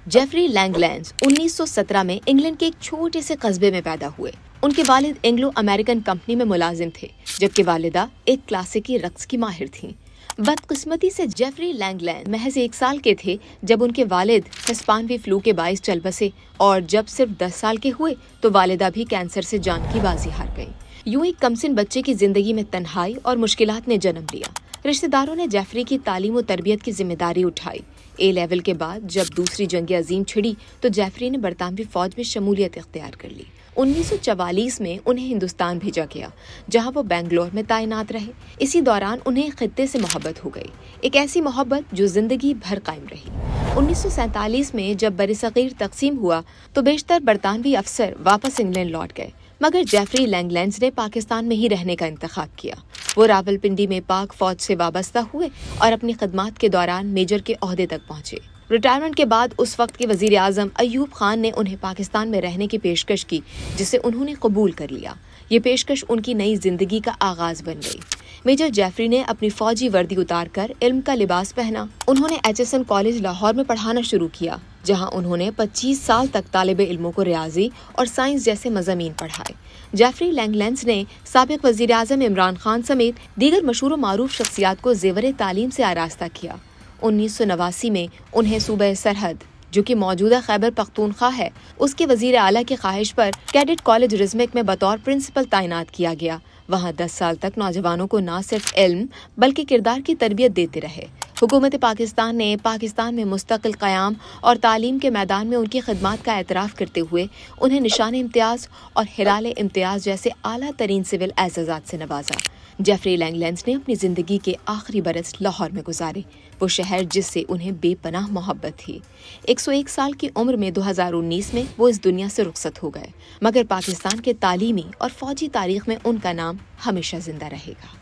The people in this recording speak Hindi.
जेफरी लैंगलैंड 1917 में इंग्लैंड के एक छोटे से कस्बे में पैदा हुए। उनके वालिद एंग्लो अमेरिकन कंपनी में मुलाजिम थे, जबकि वालिदा एक क्लासिकी रक्स की माहिर थीं। बदकिस्मती से जेफरी लैंगलैंड महज 1 साल के थे जब उनके वालिद हिस्पानवी फ्लू के बाइस चल बसे, और जब सिर्फ 10 साल के हुए तो वालिदा भी कैंसर से जान की बाजी हार गई। यूं ही कमसिन बच्चे की जिंदगी में तन्हाई और मुश्किलात ने जन्म लिया। रिश्तेदारों ने जेफरी की तालीम और तरबियत की जिम्मेदारी उठाई। ए लेवल के बाद जब दूसरी जंग अजीम छिड़ी तो जेफरी ने बरतानवी फौज में शमूलियत इख्तियार कर ली। 1944 में उन्हें हिंदुस्तान भेजा गया, जहां वो बेंगलोर में तैनात रहे। इसी दौरान उन्हें खित्ते से मोहब्बत हो गई, एक ऐसी मोहब्बत जो जिंदगी भर कायम रही। 1947 में जब बरसगीर तकसीम हुआ तो बेशतर बरतानवी अफसर वापस इंग्लैंड लौट गए, मगर जेफरी लैंगलैंड ने पाकिस्तान में ही रहने का इंतखाब किया। वो रावलपिंडी में पाक फौज से वाबस्ता हुए और अपनी खदमात के दौरान मेजर के ओहदे तक पहुंचे। रिटायरमेंट के बाद उस वक्त के वजीर आजम अयूब खान ने उन्हें पाकिस्तान में रहने की पेशकश की, जिसे उन्होंने कबूल कर लिया। ये पेशकश उनकी नई जिंदगी का आगाज बन गई। मेजर जेफरी ने अपनी फौजी वर्दी उतारकर इल्म का लिबास पहना। उन्होंने HSN कॉलेज लाहौर में पढ़ाना शुरू किया, जहां उन्होंने 25 साल तक तालिबे इल्मों को रियाजी और साइंस जैसे मज़ामीन पढ़ाए। जेफरी लैंगलैंड ने साबिक वजीर आजम इमरान खान समेत दीगर मशहूर व मारूफ शख्सियात को ज़ेवर तालीम से आरास्ता किया। 1989 में उन्हें सूबे सरहद, जो कि मौजूदा खैबर पख्तूनख्वा है, उसके वजीर आला की ख्वाहिश पर कैडेट कॉलेज रिजमिक में बतौर प्रिंसिपल तैनात किया गया। वहाँ 10 साल तक नौजवानों को न सिर्फ इल्म बल्कि किरदार की तरबियत देते रहे। हुकूमत पाकिस्तान ने पाकिस्तान में मुस्तकिल क़याम और तालीम के मैदान में उनकी खदमात का एतराफ़ करते हुए उन्हें निशान इम्तियाज़ और हिलाल इम्तियाज़ जैसे आला तरीन सिविल एज़ाज़ात से नवाजा। जेफरी लैंगलैंड ने अपनी ज़िंदगी के आखिरी बरस लाहौर में गुजारे, वो शहर जिससे उन्हें बेपनाह मोहब्बत थी। 101 साल की उम्र में 2019 में वो इस दुनिया से रुखसत हो गए, मगर पाकिस्तान के तालीमी और फौजी तारीख में उनका नाम हमेशा जिंदा रहेगा।